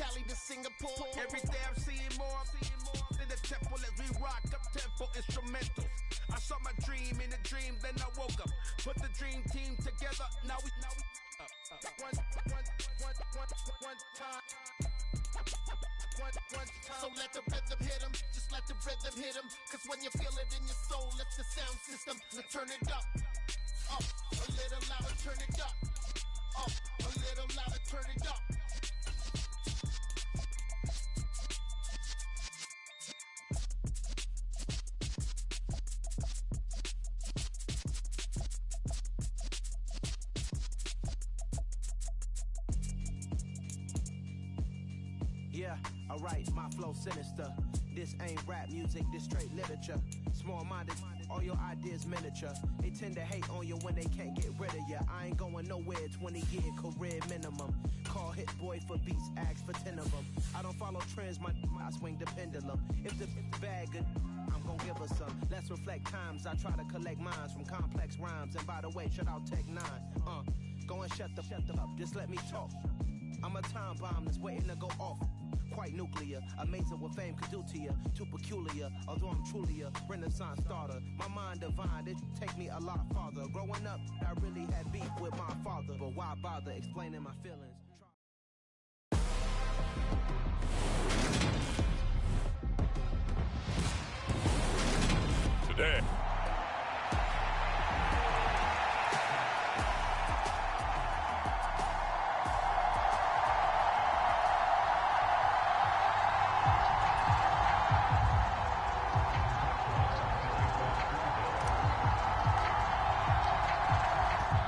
Cali to Singapore. Every day I'm seeing more in the temple as we rock up tempo instrumentals. I saw my dream in a dream, then I woke up. Put the dream team together, now we one time. So let the rhythm hit him, just let the rhythm hit him. Cause when you feel it in your soul, it's the sound system. So turn it up, a little louder, turn it up, a little louder, turn it up. Yeah, alright, my flow sinister. This ain't rap music, this straight literature. Small-minded, all your ideas miniature. They tend to hate on you when they can't get rid of you. I ain't going nowhere, 20-year career minimum. Call Hit Boy for beats, ask for 10 of them. I don't follow trends, I swing the pendulum. If the bag good, I'm gonna give her some. Let's reflect times, I try to collect minds from complex rhymes. And by the way, shout out Tech 9. Go and shut the up, just let me talk. I'm a time bomb that's waiting to go off. Quite nuclear, amazing what fame could do to you. Too peculiar, although I'm truly a renaissance starter. My mind divine, it take me a lot farther. Growing up, I really had beef with my father. But why bother explaining my feelings? Today.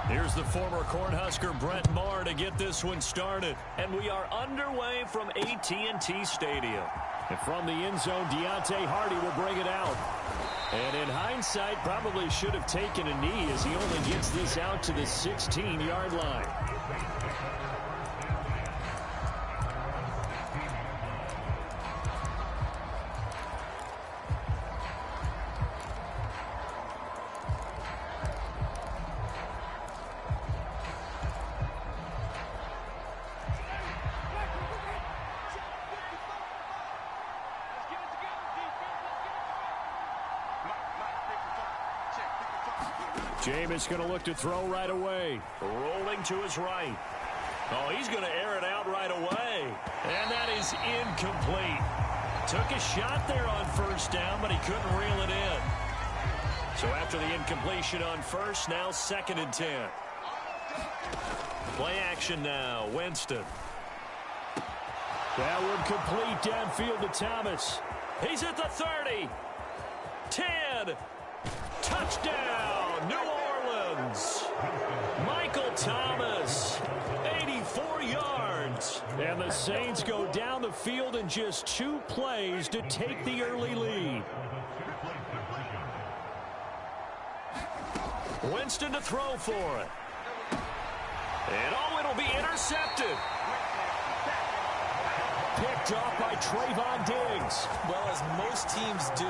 Here's the former Cornhusker Brent Maher to get this one started. And we are underway from AT&T Stadium. And from the end zone, Deontay Hardy will bring it out. And in hindsight, probably should have taken a knee as he only gets this out to the 16-yard line. Jameis going to look to throw right away. Rolling to his right. Oh, he's going to air it out right away. And that is incomplete. Took a shot there on first down, but he couldn't reel it in. So after the incompletion on first, now 2nd and 10. Play action now. Winston. That would complete downfield to Thomas. He's at the 30. 10. Touchdown, New Orleans. Michael Thomas, 84 yards. And the Saints go down the field in just 2 plays to take the early lead. Winston to throw for it. And oh, it'll be intercepted. Picked off by Trayvon Diggs. Well, as most teams do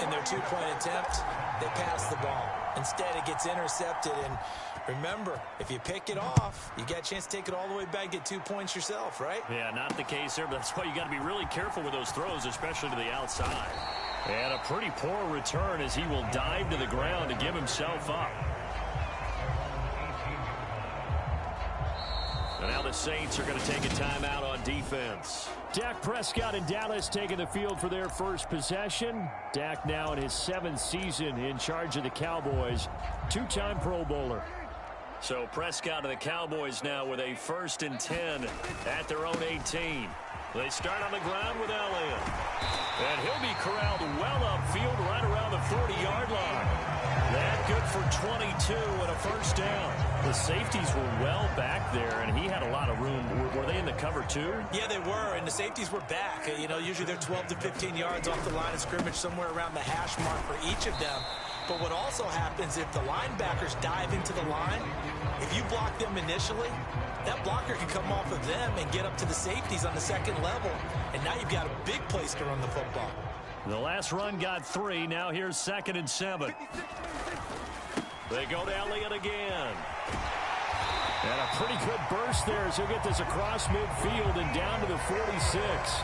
in their 2-point attempt, they pass the ball. Instead, it gets intercepted. And remember, if you pick it off, you got a chance to take it all the way back, get 2 points yourself, right? Yeah, not the case there, but that's why you got to be really careful with those throws, especially to the outside. And a pretty poor return as he will dive to the ground to give himself up. And now the Saints are going to take a timeout on defense. Dak Prescott and Dallas taking the field for their first possession. Dak now in his 7th season in charge of the Cowboys. 2-time Pro Bowler. So Prescott and the Cowboys now with a 1st and 10 at their own 18. They start on the ground with Elliott. And he'll be corralled well upfield right around the 40-yard line. That good for 22 and a first down. The safeties were well back there, and he had a lot of room. Were they in the cover too? Yeah, they were, and the safeties were back. You know, usually they're 12 to 15 yards off the line of scrimmage, somewhere around the hash mark for each of them. But what also happens if the linebackers dive into the line, if you block them initially, that blocker can come off of them and get up to the safeties on the 2nd level. And now you've got a big place to run the football. The last run got 3. Now here's 2nd and 7. They go to Elliott again. And a pretty good burst there as he'll get this across midfield and down to the 46.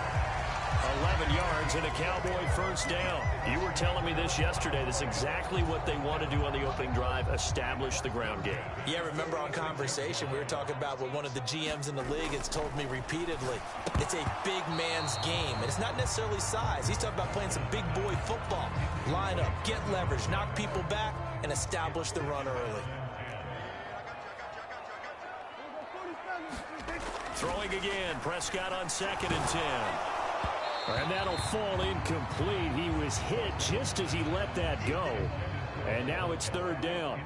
11 yards and a Cowboy first down. You were telling me this yesterday. This is exactly what they want to do on the opening drive, establish the ground game. Yeah, remember on Conversation, we were talking about what one of the GMs in the league has told me repeatedly. It's a big man's game, and it's not necessarily size. He's talking about playing some big boy football. Line up, get leverage, knock people back, and establish the run early. Throwing again, Prescott on 2nd and 10. And that'll fall incomplete. He was hit just as he let that go. And now it's 3rd down.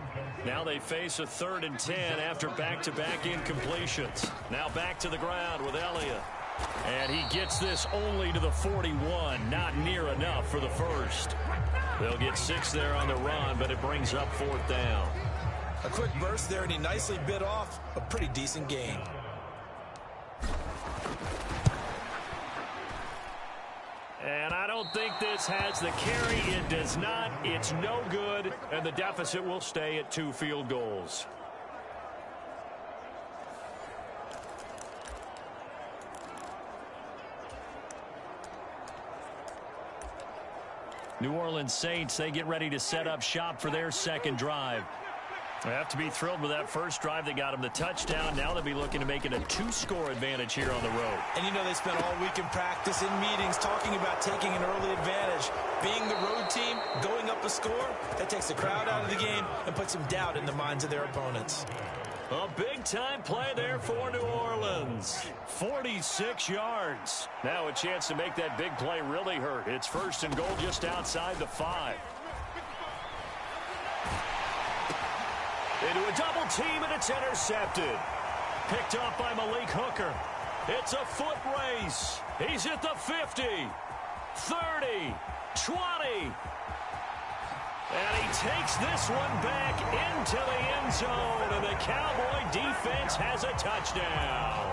Now they face a 3rd and 10 after back-to-back incompletions. Now back to the ground with Elliott. And he gets this only to the 41. Not near enough for the first. They'll get 6 there on the run, but it brings up 4th down. A quick burst there, and he nicely bit off a pretty decent gain. And I don't think this has the carry. It does not. It's no good. And the deficit will stay at 2 field goals. New Orleans Saints, they get ready to set up shop for their 2nd drive. They have to be thrilled with that first drive that got them the touchdown. Now they'll be looking to make it a 2-score advantage here on the road. And you know they spent all week in practice, in meetings, talking about taking an early advantage. Being the road team, going up a score, that takes the crowd out of the game and puts some doubt in the minds of their opponents. A big-time play there for New Orleans. 46 yards. Now a chance to make that big play really hurt. It's 1st and goal just outside the 5. Into a double team, and it's intercepted. Picked up by Malik Hooker. It's a foot race. He's at the 50, 30, 20. And he takes this one back into the end zone, and the Cowboy defense has a touchdown.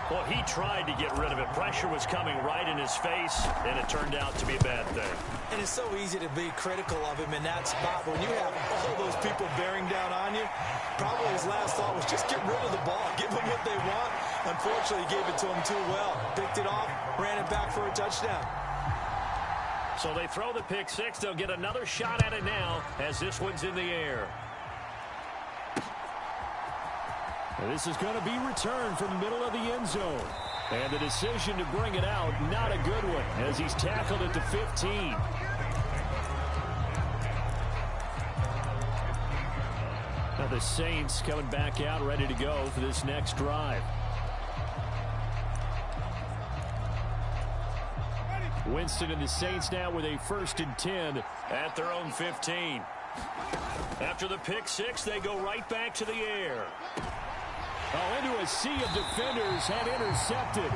Well, he tried to get rid of it. Pressure was coming right in his face, and it turned out to be a bad thing. And it's so easy to be critical of him in that spot. When you have all those people bearing down on you, probably his last thought was just get rid of the ball. Give them what they want. Unfortunately, he gave it to them too well. Picked it off, ran it back for a touchdown. So they throw the pick 6. They'll get another shot at it now as this one's in the air. And this is going to be returned from the middle of the end zone. And the decision to bring it out, not a good one, as he's tackled at the 15. Now the Saints coming back out, ready to go for this next drive. Winston and the Saints now with a 1st and 10 at their own 15. After the pick 6, they go right back to the air. Oh, into a sea of defenders and intercepted.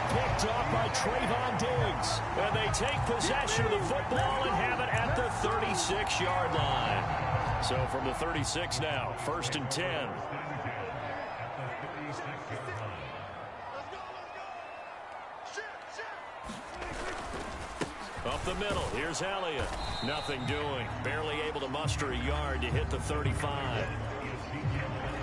Picked off by Trayvon Diggs. And they take possession of the football and have it at the 36-yard line. So from the 36 now, 1st and 10. Up the middle, here's Elliott. Nothing doing. Barely able to muster a yard to hit the 35.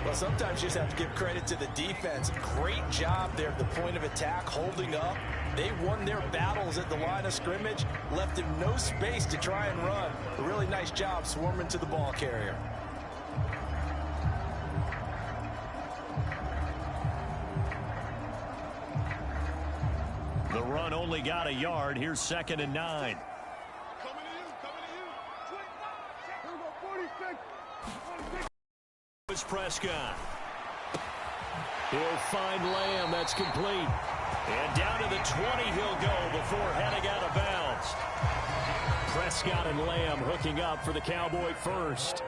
Well, sometimes you just have to give credit to the defense. Great job there at the point of attack, holding up. They won their battles at the line of scrimmage, left him no space to try and run. A really nice job swarming to the ball carrier. The run only got a yard. Here's 2nd and 9. It's Prescott. He'll find Lamb. That's complete. And down to the 20 he'll go before heading out of bounds. Prescott and Lamb hooking up for the Cowboy first.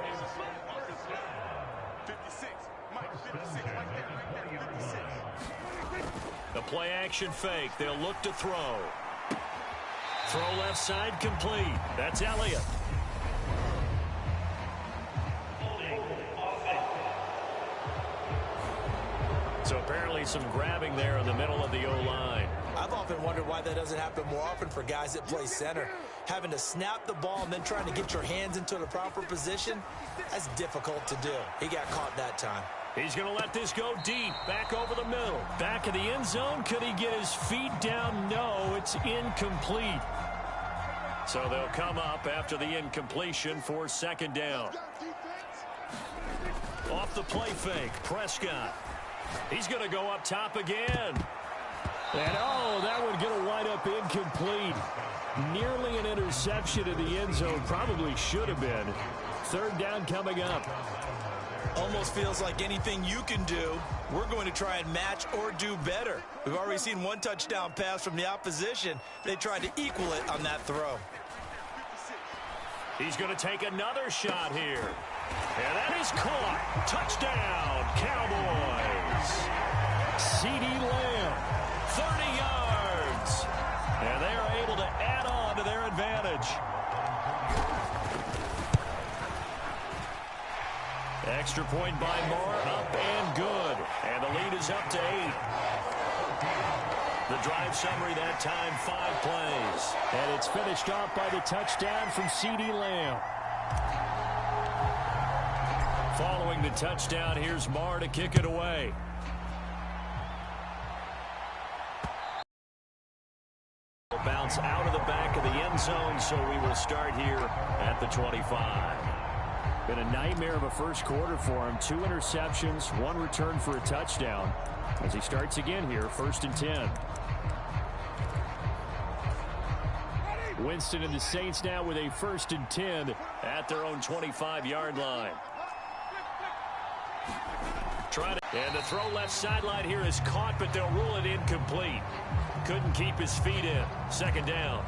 56. Mike, 56. The play action fake. They'll look to throw. Throw left side complete. That's Elliott. So apparently some grabbing there in the middle of the O-line. I've often wondered why that doesn't happen more often for guys that play center. having to snap the ball and then trying to get your hands into the proper position, that's difficult to do. He got caught that time. He's going to let this go deep, back over the middle. Back of the end zone. Could he get his feet down? No, it's incomplete. So they'll come up after the incompletion for second down. Off the play fake, Prescott. He's going to go up top again. And, oh, that would get a wind up incomplete. Nearly an interception in the end zone. Probably should have been. Third down coming up. Almost feels like anything you can do, we're going to try and match or do better. We've already seen one touchdown pass from the opposition. They tried to equal it on that throw. He's going to take another shot here. And that is caught. Touchdown, Cowboys. C.D. Lamb, 30 yards. And they are able to add on to their advantage. Extra point by Moore, up and good. And the lead is up to 8. The drive summary that time, 5 plays. And it's finished off by the touchdown from C.D. Lamb. Following the touchdown, here's Marr to kick it away. Bounce out of the back of the end zone, so we will start here at the 25. Been a nightmare of a first quarter for him. 2 interceptions, 1 return for a touchdown. As he starts again here, 1st and 10. Winston and the Saints now with a 1st and 10 at their own 25-yard line. And the throw left sideline here is caught, but they'll rule it incomplete. Couldn't keep his feet in. 2nd down.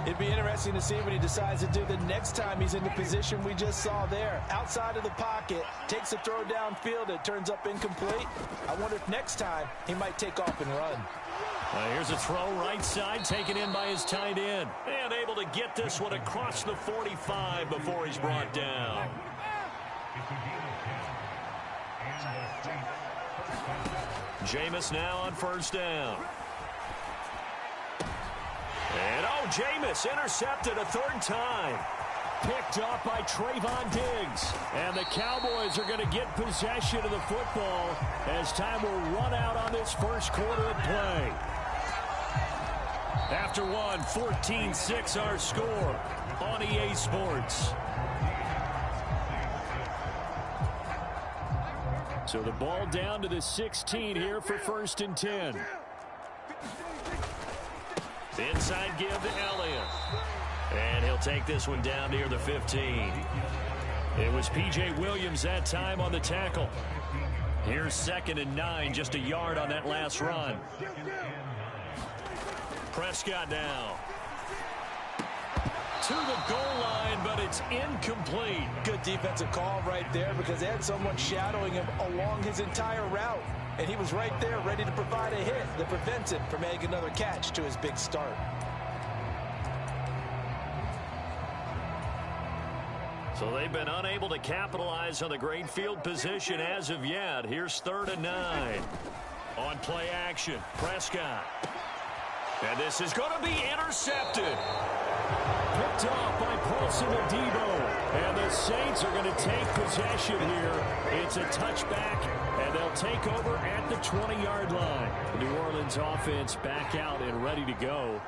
It'd be interesting to see what he decides to do the next time he's in the position we just saw there. Outside of the pocket, takes a throw downfield, it turns up incomplete. I wonder if next time he might take off and run. Here's a throw right side, taken in by his tight end. And able to get this one across the 45 before he's brought down. Jameis now on 1st down. And, oh, Jameis intercepted a 3rd time. Picked off by Trayvon Diggs. And the Cowboys are going to get possession of the football as time will run out on this first quarter of play. After one, 14-6 our score on EA Sports. So the ball down to the 16 here for 1st and 10. Inside give to Elliott. And he'll take this one down near the 15. It was P.J. Williams that time on the tackle. Here's 2nd and 9, just a yard on that last run. Prescott now. To the goal line, but it's incomplete. Good defensive call right there because they had someone shadowing him along his entire route. And he was right there ready to provide a hit that prevents him from making another catch to his big start. So they've been unable to capitalize on the great field position as of yet. Here's 3rd and 9. On play action, Prescott. And this is going to be intercepted. Picked off by Paulson Adebo. And the Saints are going to take possession here. It's a touchback, and they'll take over at the 20-yard line. The New Orleans offense back out and ready to go.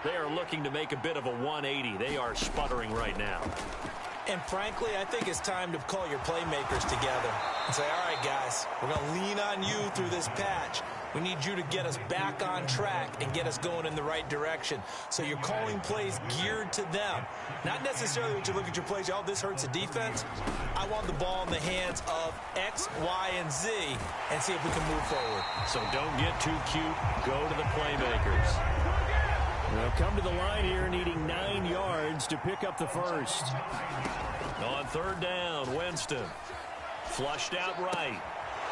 They are looking to make a bit of a 180. They are sputtering right now. And frankly, I think it's time to call your playmakers together and say, all right, guys, we're going to lean on you through this patch. We need you to get us back on track and get us going in the right direction. So you're calling plays geared to them. Not necessarily when you look at your plays, oh, this hurts the defense. I want the ball in the hands of X, Y, and Z and see if we can move forward. So don't get too cute. Go to the playmakers. They'll come to the line here needing 9 yards to pick up the first. On 3rd down, Winston. Flushed out right.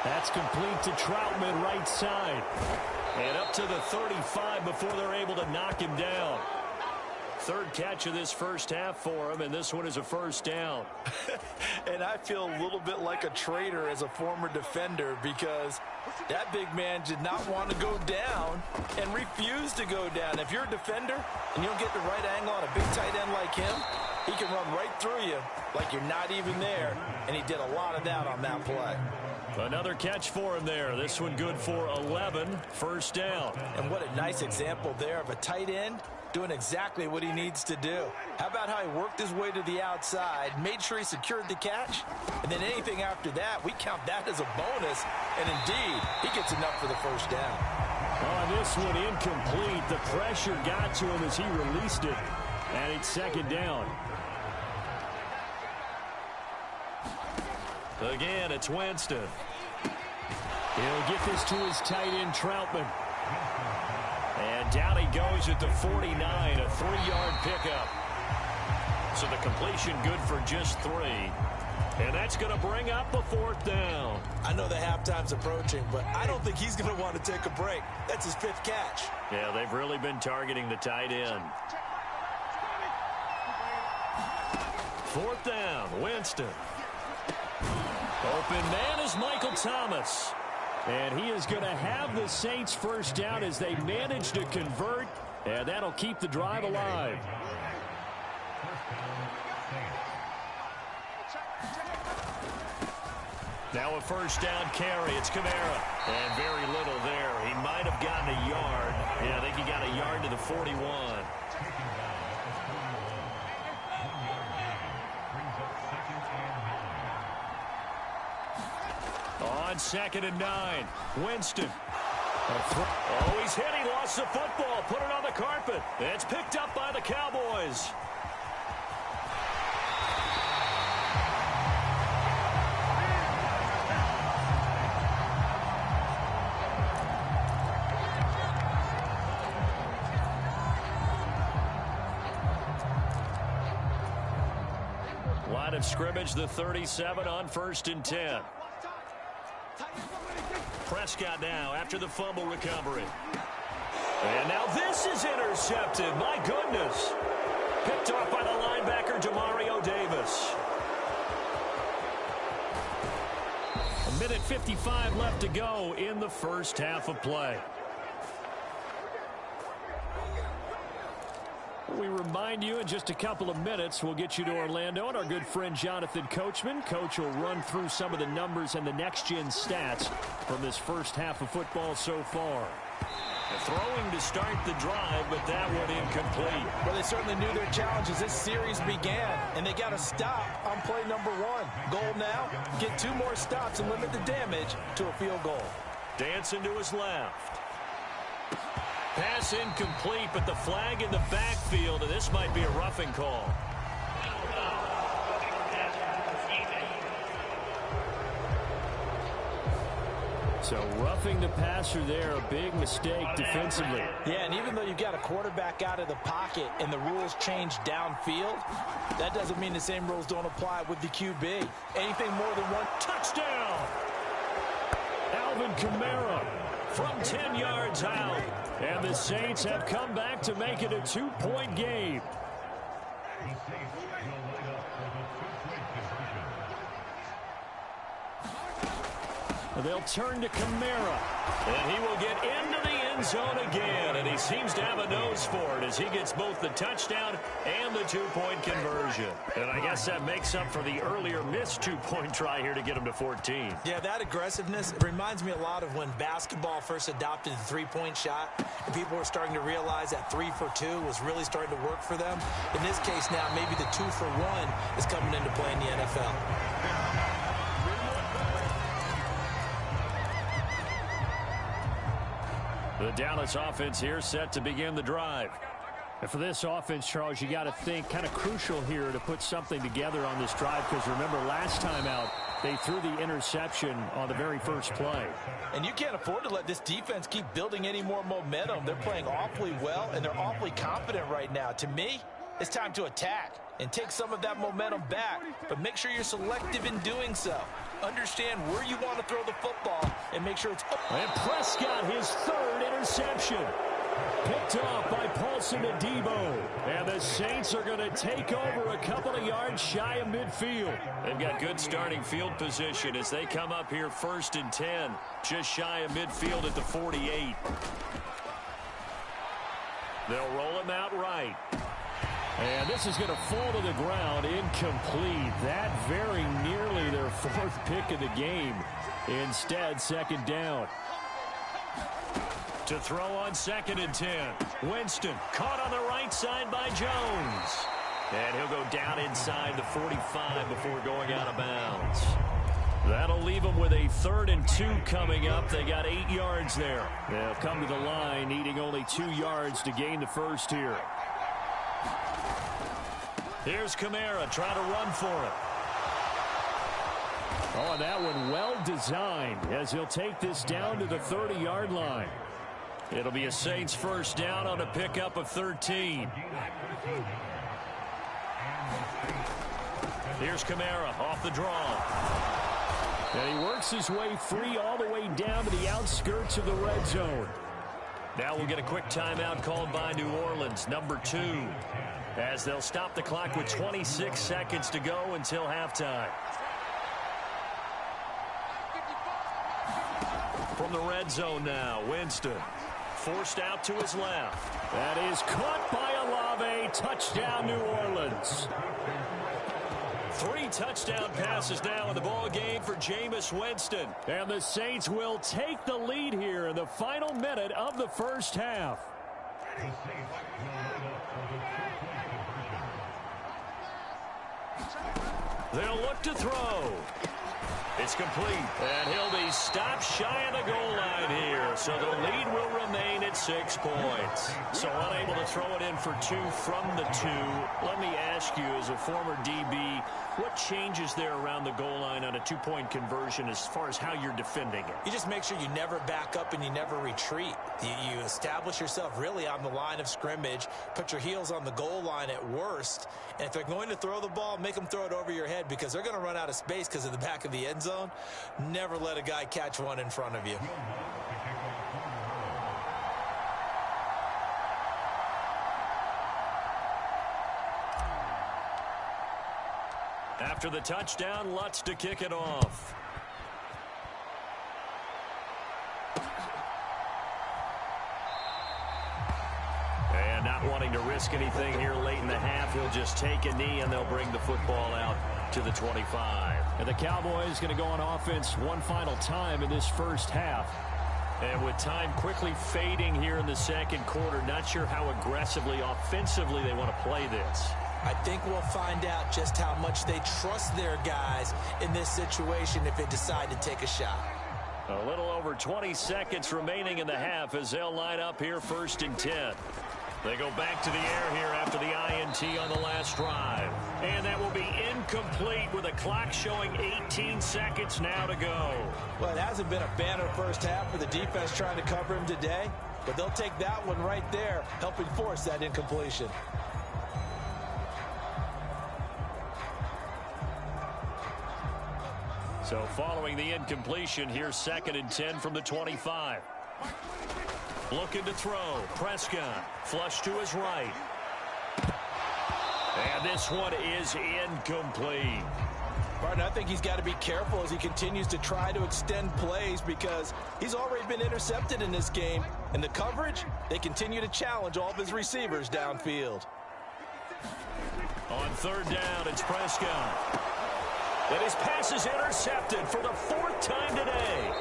That's complete to Troutman right side. And up to the 35 before they're able to knock him down. Third catch of this first half for him, and this one is a first down. And I feel a little bit like a traitor as a former defender because that big man did not want to go down and refused to go down. If you're a defender and you don't get the right angle on a big tight end like him, he can run right through you like you're not even there, and he did a lot of that on that play. Another catch for him there. This one good for 11, first down. And what a nice example there of a tight end doing exactly what he needs to do. How about how he worked his way to the outside, made sure he secured the catch, and then anything after that, we count that as a bonus, and indeed, he gets enough for the first down. On this one, incomplete. The pressure got to him as he released it, and it's second down. Again, it's Winston. He'll get this to his tight end, Troutman. And down he goes at the 49, a 3-yard pickup. So the completion good for just 3. And that's going to bring up a fourth down. I know the halftime's approaching, but I don't think he's going to want to take a break. That's his 5th catch. Yeah, they've really been targeting the tight end. Fourth down, Winston. Open man is Michael Thomas. And he is going to have the Saints first down as they manage to convert. And that'll keep the drive alive. Now a first down carry. It's Kamara. And very little there. He might have gotten a yard. Yeah, I think he got a yard to the 41. On 2nd and 9, Winston. Oh, he's hit. He lost the football. Put it on the carpet. It's picked up by the Cowboys. Line of scrimmage, the 37 on 1st and 10. Prescott now after the fumble recovery. And now this is intercepted. My goodness. Picked off by the linebacker, Demario Davis. 1:55 left to go in the first half of play. We remind you in just a couple of minutes we'll get you to Orlando and our good friend Jonathan Coachman. Coach will run through some of the numbers and the next-gen stats from this first half of football so far. Throwing to start the drive, but that one incomplete. Well, they certainly knew their challenge as this series began, and they got to stop on play number 1. Goal now, get 2 more stops and limit the damage to a field goal. Dancing to his left. Pass incomplete, but the flag in the backfield, and this might be a roughing call. So roughing the passer there, a big mistake defensively. Yeah, and even though you've got a quarterback out of the pocket and the rules change downfield, that doesn't mean the same rules don't apply with the QB. Anything more than 1 touchdown. Alvin Kamara from 10 yards out. And the Saints have come back to make it a 2-point game. They'll turn to Kamara. And he will get into the end zone again. And he seems to have a nose for it as he gets both the touchdown and the 2-point conversion. And I guess that makes up for the earlier missed 2-point try here to get him to 14. Yeah, that aggressiveness reminds me a lot of when basketball first adopted the 3-point shot. And people were starting to realize that 3 for 2 was really starting to work for them. In this case now, maybe the 2 for 1 is coming into play in the NFL. The Dallas offense here set to begin the drive. And for this offense, Charles, you got to think kind of crucial here to put something together on this drive because remember last time out they threw the interception on the very first play. And you can't afford to let this defense keep building any more momentum. They're playing awfully well and they're awfully confident right now. To me, it's time to attack and take some of that momentum back, but make sure you're selective in doing so. Understand where you want to throw the football and make sure it's... And Prescott, his 3rd interception. Picked off by Paulson Adebo. And the Saints are going to take over a couple of yards shy of midfield. They've got good starting field position as they come up here 1st and 10. Just shy of midfield at the 48. They'll roll him out right. And this is going to fall to the ground, incomplete. That very nearly their 4th pick of the game. Instead, 2nd down. To throw on 2nd and 10. Winston caught on the right side by Jones. And he'll go down inside the 45 before going out of bounds. That'll leave them with a 3rd and 2 coming up. They got 8 yards there. They'll come to the line needing only 2 yards to gain the first here. Here's Kamara trying to run for it. Oh, and that one well designed as he'll take this down to the 30-yard line. It'll be a Saints first down on a pickup of 13. Here's Kamara off the draw. And he works his way free all the way down to the outskirts of the red zone. Now we'll get a quick timeout called by New Orleans, number 2, as they'll stop the clock with 26 seconds to go until halftime. From the red zone now, Winston forced out to his left. That is caught by Olave. Touchdown, New Orleans. 3 touchdown passes now in the ball game for Jameis Winston. And the Saints will take the lead here in the final minute of the first half. They'll look to throw. It's complete, and he'll be stopped shy of the goal line here. So the lead will remain at 6 points. So unable to throw it in for 2 from the 2. Let me ask you, as a former DB, what changes there around the goal line on a 2-point conversion as far as how you're defending it? You just make sure you never back up and you never retreat. You establish yourself really on the line of scrimmage, put your heels on the goal line at worst, and if they're going to throw the ball, make them throw it over your head because they're going to run out of space because of the back of the end zone. Never let a guy catch one in front of you. After the touchdown, Lutz to kick it off. And not wanting to risk anything here late in the half, he'll just take a knee and they'll bring the football out to the 25. And the Cowboys going to go on offense one final time in this first half. And with time quickly fading here in the second quarter, not sure how aggressively, offensively they want to play this. I think we'll find out just how much they trust their guys in this situation if they decide to take a shot. A little over 20 seconds remaining in the half as they'll line up here 1st and 10. They go back to the air here after the INT on the last drive. And that will be incomplete with a clock showing 18 seconds now to go. Well, it hasn't been a banner first half for the defense trying to cover him today, but they'll take that one right there, helping force that incompletion. So following the incompletion, here's 2nd and 10 from the 25. Looking to throw. Prescott flush to his right. And this one is incomplete. Martin, I think he's got to be careful as he continues to try to extend plays because he's already been intercepted in this game. And the coverage, they continue to challenge all of his receivers downfield. On 3rd down, it's Prescott. And his pass is intercepted for the 4th time today.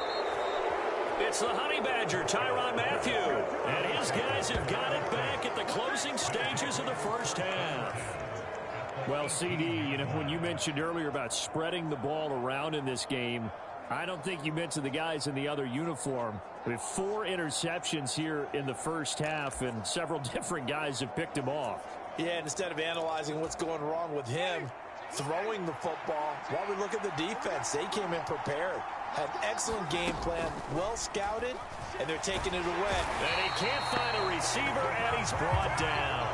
It's the Honey Badger, Tyrann Mathieu. And his guys have got it back at the closing stages of the first half. Well, CD, you know, when you mentioned earlier about spreading the ball around in this game, I don't think you mentioned the guys in the other uniform. We have 4 interceptions here in the first half, and several different guys have picked him off. Yeah, instead of analyzing what's going wrong with him, throwing the football, while we look at the defense, they came in prepared. Had an excellent game plan, well scouted, and they're taking it away. And he can't find a receiver, and he's brought down.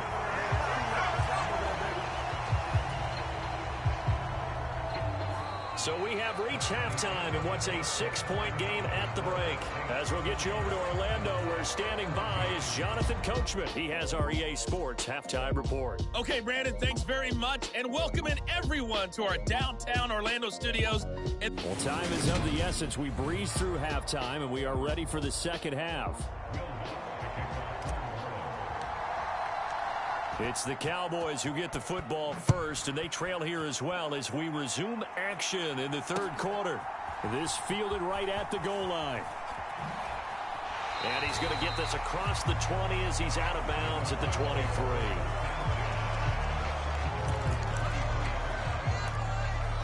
So we have reached halftime in what's a 6-point game at the break. As we'll get you over to Orlando, where standing by is Jonathan Coachman. He has our EA Sports halftime report. Okay, Brandon, thanks very much, and welcome in everyone to our downtown Orlando studios. Well, time is of the essence. We breeze through halftime, and we are ready for the second half. It's the Cowboys who get the football first, and they trail here as well as we resume action in the third quarter. This fielded right at the goal line. And he's going to get this across the 20 as he's out of bounds at the 23.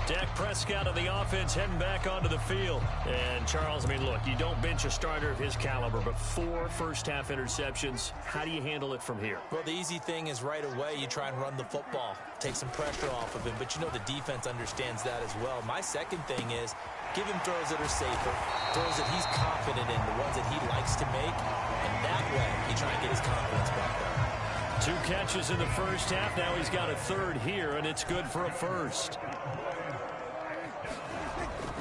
Dak Prescott of the offense heading back onto the field. And, Charles, I mean, look, you don't bench a starter of his caliber, but 4 first-half interceptions. How do you handle it from here? Well, the easy thing is right away you try and run the football, take some pressure off of him. But, you know, the defense understands that as well. My second thing is give him throws that are safer, throws that he's confident in, the ones that he likes to make. And that way you try and get his confidence back up. 2 catches in the first half. Now he's got a third here, and it's good for a first.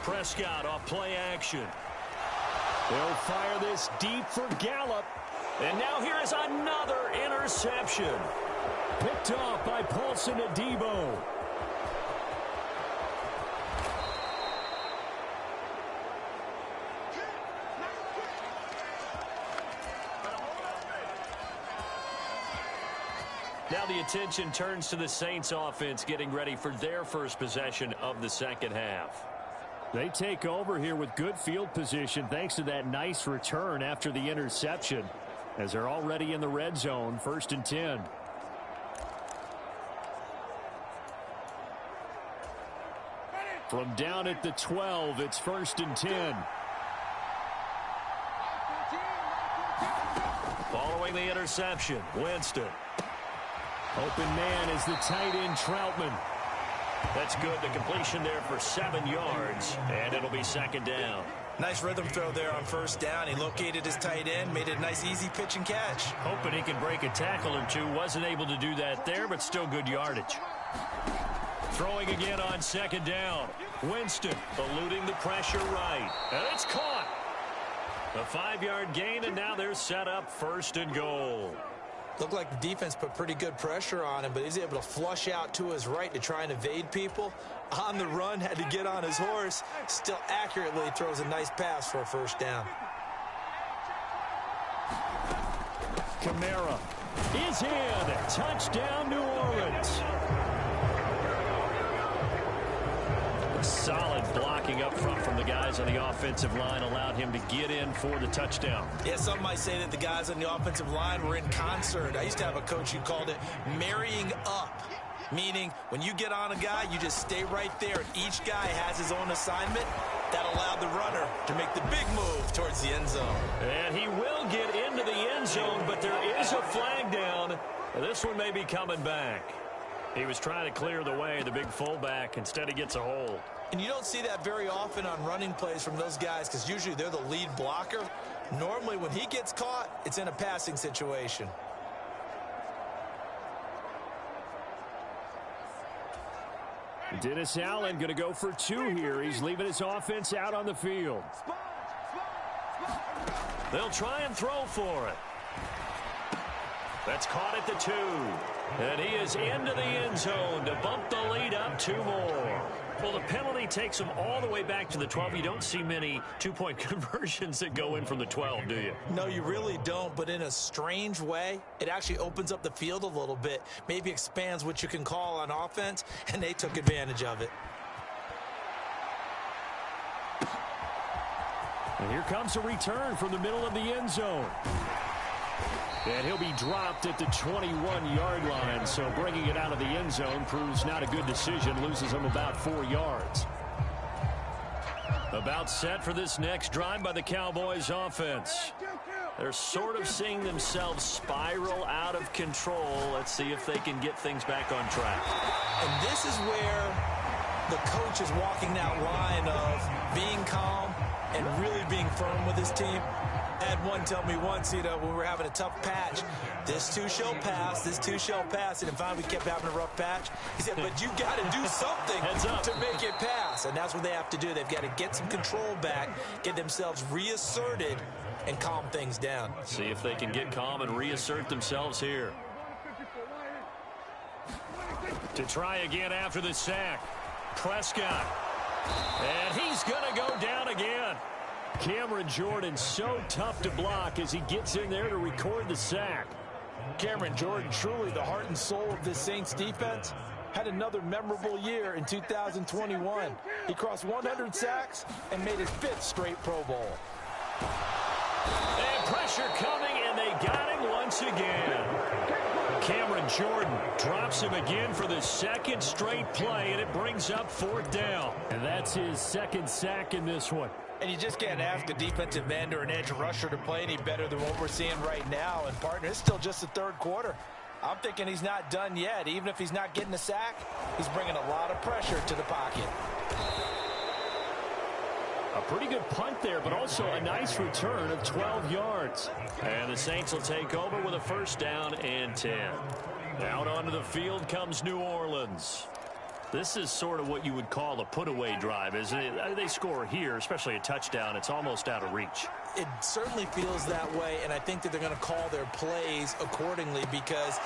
Prescott off play action. They'll fire this deep for Gallup. And now here is another interception. Picked off by Paulson Adebo. Now the attention turns to the Saints offense getting ready for their first possession of the second half. They take over here with good field position thanks to that nice return after the interception, as they're already in the red zone, 1st and 10. From down at the 12, it's 1st and 10. Following the interception, Winston. Open man is the tight end, Troutman. That's good. The completion there for 7 yards, and it'll be 2nd down. Nice rhythm throw there on 1st down. He located his tight end, made it a nice, easy pitch and catch. Hoping he can break a tackle or two. Wasn't able to do that there, but still good yardage. Throwing again on 2nd down. Winston eluding the pressure right. And it's caught. A 5-yard gain, and now they're set up 1st and goal. Looked like the defense put pretty good pressure on him, but he's able to flush out to his right to try and evade people. On the run, had to get on his horse. Still accurately throws a nice pass for a 1st down. Kamara is in. Touchdown, New Orleans. Solid blocking up front from the guys on the offensive line allowed him to get in for the touchdown. Yeah, some might say that the guys on the offensive line were in concert. I used to have a coach who called it marrying up, meaning when you get on a guy, you just stay right there, and each guy has his own assignment. That allowed the runner to make the big move towards the end zone. And he will get into the end zone, but there is a flag down. This one may be coming back. He was trying to clear the way, the big fullback. Instead, he gets a hold. And you don't see that very often on running plays from those guys because usually they're the lead blocker. Normally, when he gets caught, it's in a passing situation. Dennis Allen going to go for 2 here. He's leaving his offense out on the field. They'll try and throw for it. That's caught at the 2. And he is into the end zone to bump the lead up 2 more. Well, the penalty takes him all the way back to the 12. You don't see many 2-point conversions that go in from the 12, do you? No, you really don't, but in a strange way, it actually opens up the field a little bit, maybe expands what you can call on offense, and they took advantage of it. And here comes a return from the middle of the end zone. And he'll be dropped at the 21-yard line, so bringing it out of the end zone proves not a good decision, loses him about 4 yards. About set for this next drive by the Cowboys offense. They're sort of seeing themselves spiral out of control. Let's see if they can get things back on track. And this is where the coach is walking that line of being calm, and really being firm with his team. I had one tell me once, when we were having a tough patch, this too shall pass, this too shall pass. And finally we kept having a rough patch. He said, but you got to do something to make it pass. And that's what they have to do. They've got to get some control back, get themselves reasserted, and calm things down. See if they can get calm and reassert themselves here. To try again after the sack. Prescott. And he's going to go down again. Cameron Jordan so tough to block as he gets in there to record the sack. Cameron Jordan, truly the heart and soul of this Saints defense, had another memorable year in 2021. He crossed 100 sacks and made his 5th straight Pro Bowl. And pressure coming, and they got him once again. Cameron Jordan drops him again for the 2nd straight play, and it brings up 4th down. And that's his 2nd sack in this one. And you just can't ask a defensive end or an edge rusher to play any better than what we're seeing right now. And, partner, it's still just the 3rd quarter. I'm thinking he's not done yet. Even if he's not getting a sack, he's bringing a lot of pressure to the pocket. A pretty good punt there, but also a nice return of 12 yards. And the Saints will take over with a 1st down and 10. Out onto the field comes New Orleans. This is sort of what you would call a put-away drive, isn't it? They score here, especially a touchdown. It's almost out of reach. It certainly feels that way, and I think that they're going to call their plays accordingly, because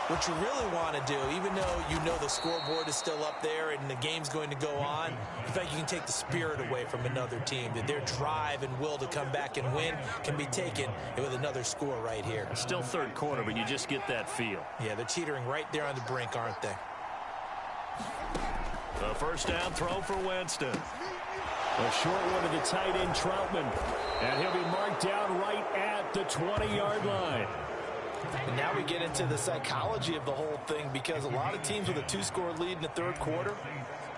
what you really want to do, even though you know the scoreboard is still up there and the game's going to go on, in fact, you can take the spirit away from another team. That their drive and will to come back and win can be taken with another score right here. Still 3rd quarter, but you just get that feel. Yeah, they're teetering right there on the brink, aren't they? The 1st down throw for Winston. A short one to the tight end, Troutman. And he'll be marked down right at the 20-yard line. And now we get into the psychology of the whole thing, because a lot of teams with a 2-score lead in the 3rd quarter,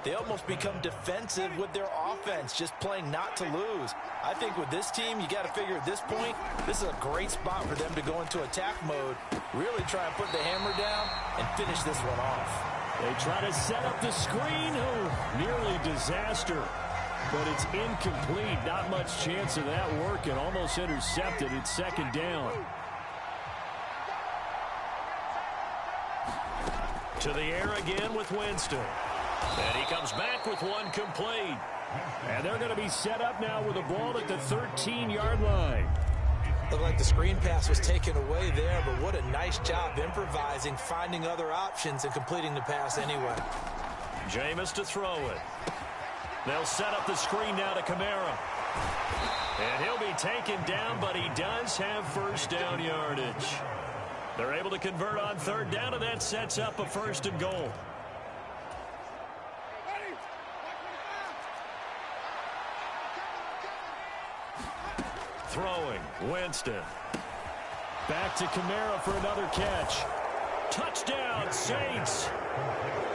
they almost become defensive with their offense, just playing not to lose. I think with this team, you got to figure at this point, this is a great spot for them to go into attack mode, really try and put the hammer down and finish this one off. They try to set up the screen. Oh, nearly disaster. But it's incomplete. Not much chance of that working. Almost intercepted. It's 2nd down. To the air again with Winston. And he comes back with one complete. And they're going to be set up now with the ball at the 13-yard line. Looked like the screen pass was taken away there, but what a nice job improvising, finding other options, and completing the pass anyway. Jameis to throw it. They'll set up the screen now to Kamara. And he'll be taken down, but he does have 1st down yardage. They're able to convert on 3rd down, and that sets up a 1st and goal. Throwing, Winston. Back to Kamara for another catch. Touchdown, Saints.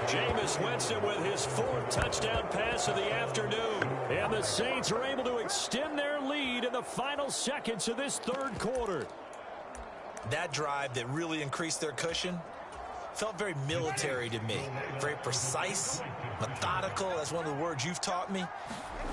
Jameis Winston with his 4th touchdown pass of the afternoon. And the Saints are able to extend their lead in the final seconds of this 3rd quarter. That drive that really increased their cushion felt very military to me. Very precise, methodical. That's one of the words you've taught me.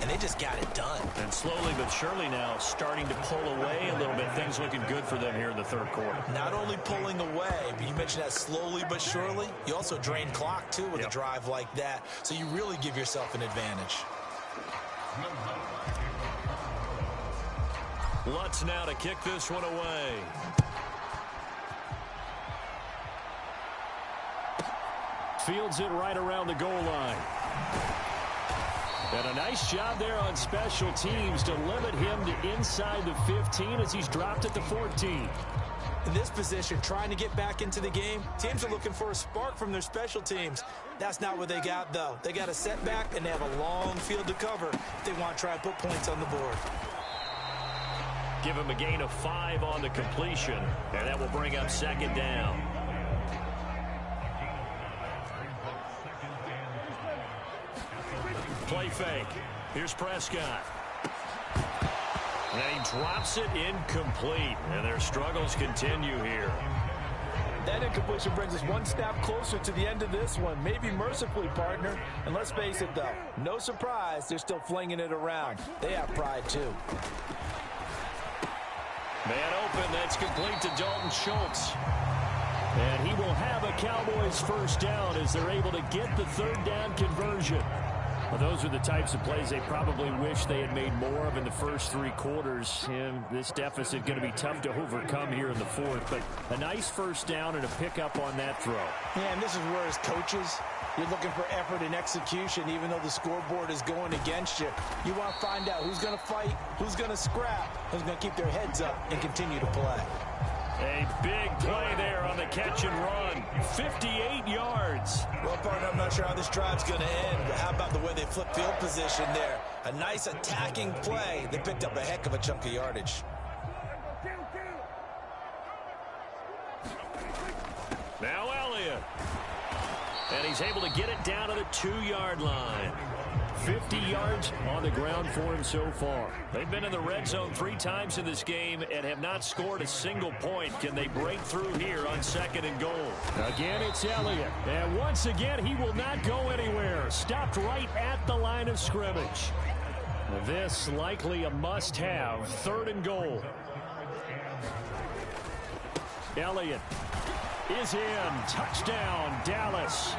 And they just got it done. And slowly but surely now starting to pull away a little bit. Things looking good for them here in the 3rd quarter. Not only pulling away, but you mentioned that slowly but surely. You also drain clock, too, with a drive like that. So you really give yourself an advantage. Lutz now to kick this one away. Fields it right around the goal line. And a nice job there on special teams to limit him to inside the 15 as he's dropped at the 14. In this position, trying to get back into the game, teams are looking for a spark from their special teams. That's not what they got, though. They got a setback, and they have a long field to cover if they want to try and put points on the board. Give him a gain of 5 on the completion, and that will bring up 2nd down. Play fake. Here's Prescott. And he drops it incomplete. And their struggles continue here. That incompletion brings us one snap closer to the end of this one. Maybe mercifully, partner. And let's face it, though, no surprise, they're still flinging it around. They have pride, too. Man open, that's complete to Dalton Schultz. And he will have a Cowboys first down as they're able to get the third down conversion. Well, those are the types of plays they probably wish they had made more of in the first three quarters. And this deficit going to be tough to overcome here in the fourth. But a nice first down and a pickup on that throw. Yeah, and this is where as coaches, you're looking for effort and execution even though the scoreboard is going against you. You want to find out who's going to fight, who's going to scrap, who's going to keep their heads up and continue to play. A big play there on the catch and run. 58 yards. Well, partner, I'm not sure how this drive's going to end, but how about the way they flip field position there? A nice attacking play. They picked up a heck of a chunk of yardage. Now Elliott. And he's able to get it down to the 2-yard line. 50 yards on the ground for him so far. They've been in the red zone 3 times in this game and have not scored a single point. Can they break through here on 2nd and goal? Again, it's Elliott. And once again, he will not go anywhere. Stopped right at the line of scrimmage. This likely a must-have. 3rd and goal. Elliott is in. Touchdown, Dallas.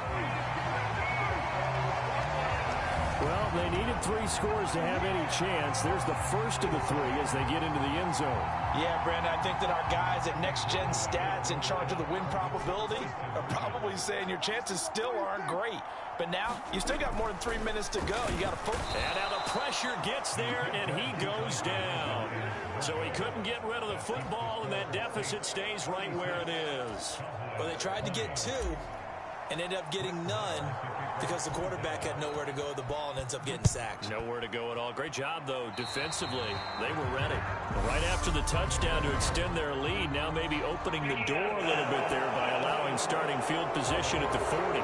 Well, they needed 3 scores to have any chance. There's the first of the 3 as they get into the end zone. Yeah, Brandon, I think that our guys at Next Gen Stats in charge of the win probability are probably saying your chances still aren't great. But now, you still got more than 3 minutes to go. You got to focus. And now the pressure gets there, and he goes down. So he couldn't get rid of the football, and that deficit stays right where it is. Well, they tried to get 2 and ended up getting none because the quarterback had nowhere to go with the ball and ends up getting sacked. Nowhere to go at all. Great job, though, defensively. They were ready. Right after the touchdown to extend their lead, now maybe opening the door a little bit there by allowing starting field position at the 40.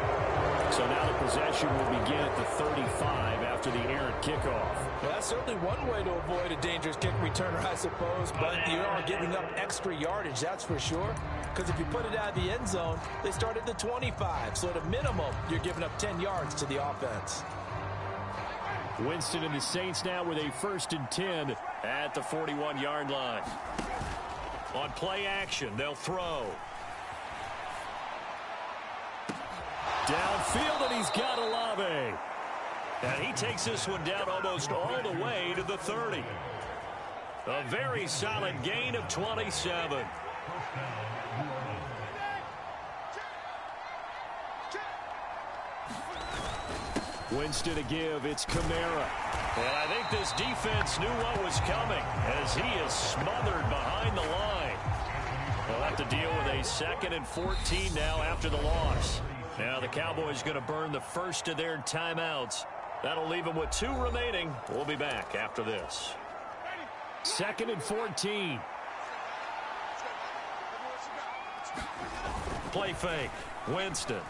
So now the possession will begin at the 35 after the errant kickoff. Well, that's certainly one way to avoid a dangerous kick returner, I suppose, but you are giving up extra yardage, that's for sure. Because if you put it out of the end zone, they start at the 25. So at a minimum, you're giving up 10 yards to the offense. Winston and the Saints now with a 1st and 10 at the 41-yard line. On play action, they'll throw. Downfield, and he's got Olave. And he takes this one down almost all the way to the 30. A very solid gain of 27. Winston to give. It's Kamara. And I think this defense knew what was coming as he is smothered behind the line. They'll have to deal with a 2nd and 14 now after the loss. Now the Cowboys going to burn the first of their timeouts. That'll leave them with 2 remaining. We'll be back after this. 2nd and 14. Play fake. Winston.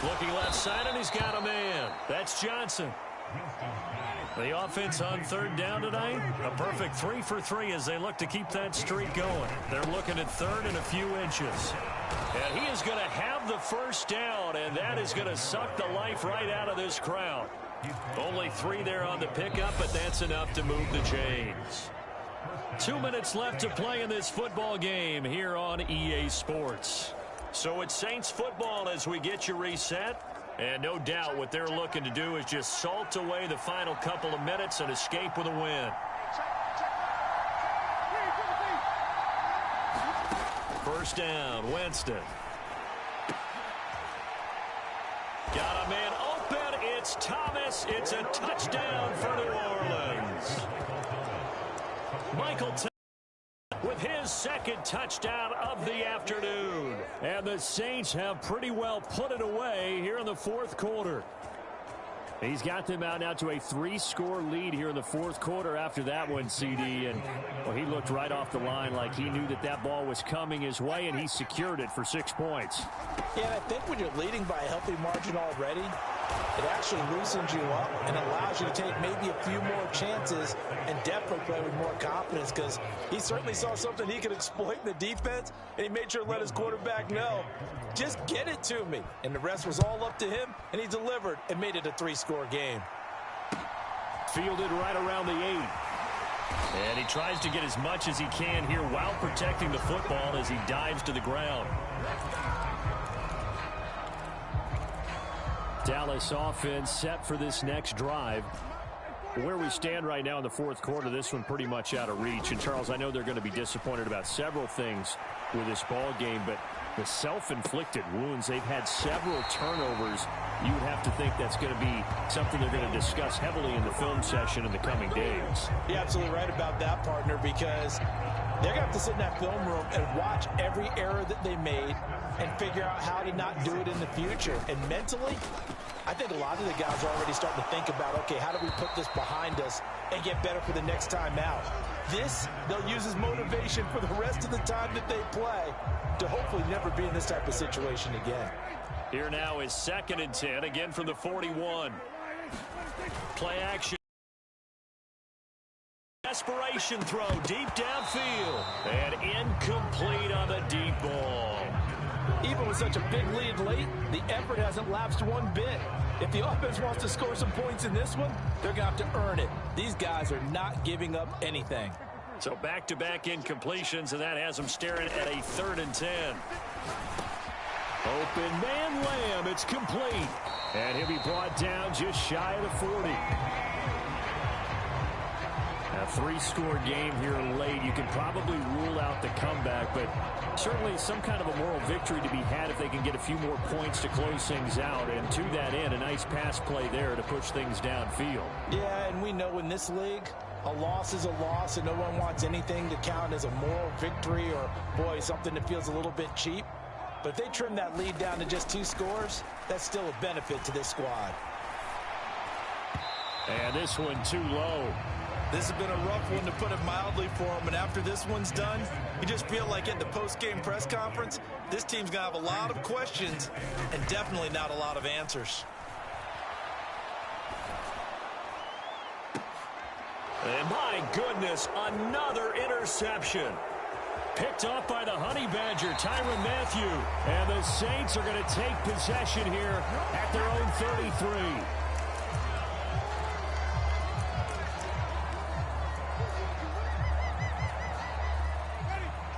Looking left side, and he's got a man. That's Johnson. The offense on 3rd down tonight, a perfect 3 for 3 as they look to keep that streak going. They're looking at 3rd and a few inches. And he is going to have the first down, and that is going to suck the life right out of this crowd. Only 3 there on the pickup, but that's enough to move the chains. 2 minutes left to play in this football game here on EA Sports. So it's Saints football as we get you reset. And no doubt what they're looking to do is just salt away the final couple of minutes and escape with a win. First down, Winston. Got a man open. It's Thomas. It's a touchdown for New Orleans. Michael Thomas with his 2nd touchdown of the afternoon. And the Saints have pretty well put it away here in the 4th quarter. He's got them out now to a 3-score lead here in the 4th quarter after that one, CD. And well, he looked right off the line like he knew that that ball was coming his way, and he secured it for 6 points. Yeah, and I think when you're leading by a healthy margin already, It actually loosens you up and allows you to take maybe a few more chances and definitely play with more confidence, because he certainly saw something he could exploit in the defense, and he made sure to let his quarterback know, just get it to me. And the rest was all up to him, and he delivered and made it a 3-score game. Fielded right around the 8. And he tries to get as much as he can here while protecting the football as he dives to the ground. Dallas offense set for this next drive. Where we stand right now in the fourth quarter, this one pretty much out of reach. And, Charles, I know they're going to be disappointed about several things with this ball game, but the self-inflicted wounds, they've had several turnovers. You would have to think that's going to be something they're going to discuss heavily in the film session in the coming days. You're absolutely right about that, partner, because they're going to have to sit in that film room and watch every error that they made and figure out how to not do it in the future. And mentally, I think a lot of the guys are already starting to think about, okay, how do we put this behind us and get better for the next time out? This, they'll use as motivation for the rest of the time that they play to hopefully never be in this type of situation again. Here now is 2nd and 10, again from the 41. Play action. Desperation throw deep downfield. And incomplete on the deep ball. Even with such a big lead late, the effort hasn't lapsed one bit. If the offense wants to score some points in this one, they're going to have to earn it. These guys are not giving up anything. So back-to-back incompletions, and that has them staring at a 3rd and 10. Open man Lamb, it's complete. And he'll be brought down just shy of the 40. A 3-score game here late. You can probably rule out the comeback, but certainly some kind of a moral victory to be had if they can get a few more points to close things out. And to that end, a nice pass play there to push things downfield. Yeah, and we know in this league, a loss is a loss, and no one wants anything to count as a moral victory or, boy, something that feels a little bit cheap. But if they trim that lead down to just 2 scores, that's still a benefit to this squad. And this one too low. This has been a rough one, to put it mildly, for him. And after this one's done, you just feel like at the post-game press conference, this team's going to have a lot of questions and definitely not a lot of answers. And my goodness, another interception. Picked off by the Honey Badger, Tyrann Mathieu. And the Saints are going to take possession here at their own 33.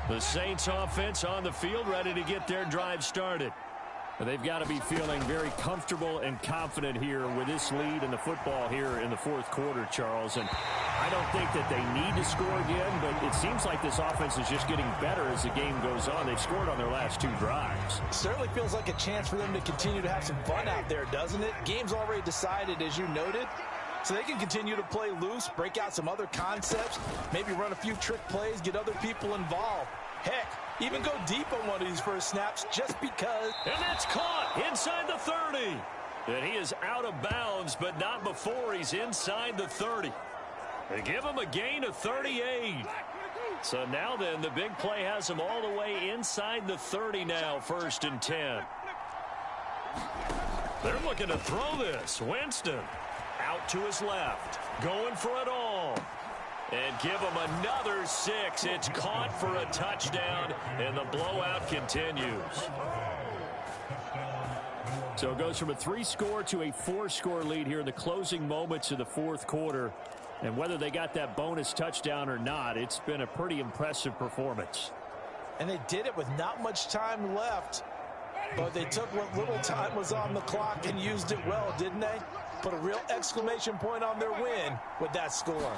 The Saints offense on the field, ready to get their drive started. They've got to be feeling very comfortable and confident here with this lead in the football here in the fourth quarter, Charles. And I don't think that they need to score again, but it seems like this offense is just getting better as the game goes on. They've scored on their last 2 drives. Certainly feels like a chance for them to continue to have some fun out there, doesn't it? Game's already decided, as you noted. So they can continue to play loose, break out some other concepts, maybe run a few trick plays, get other people involved. Heck, even go deep on one of these first snaps just because. And that's caught inside the 30. And he is out of bounds, but not before he's inside the 30. They give him a gain of 38. So now then, the big play has him all the way inside the 30 now, 1st and 10. They're looking to throw this. Winston out to his left, going for it all. And give him another 6. It's caught for a touchdown, and the blowout continues. So it goes from a 3-score to a 4-score lead here in the closing moments of the fourth quarter. And whether they got that bonus touchdown or not, it's been a pretty impressive performance. And they did it with not much time left. But they took what little time was on the clock and used it well, didn't they? Put a real exclamation point on their win with that score.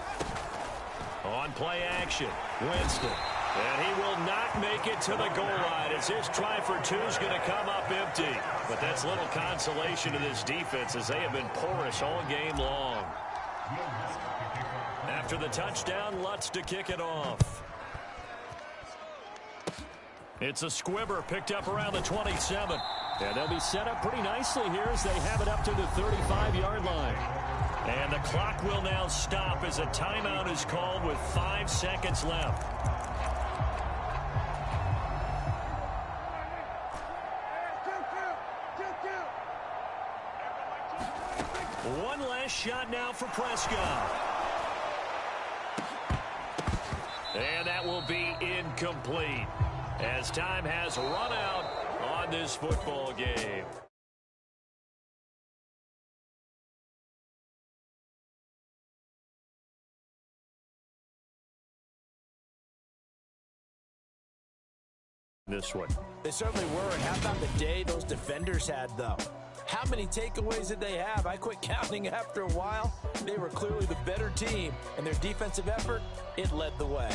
On play action, Winston. And he will not make it to the goal line as his try for 2 is going to come up empty. But that's little consolation to this defense as they have been porous all game long. After the touchdown, Lutz to kick it off. It's a squibber picked up around the 27. And they'll be set up pretty nicely here as they have it up to the 35-yard line. And the clock will now stop as a timeout is called with 5 seconds left. One last shot now for Prescott. And that will be incomplete as time has run out on this football game. This one. They certainly were, and how about the day those defenders had, though? How many takeaways did they have? I quit counting after a while. They were clearly the better team, and their defensive effort, it led the way.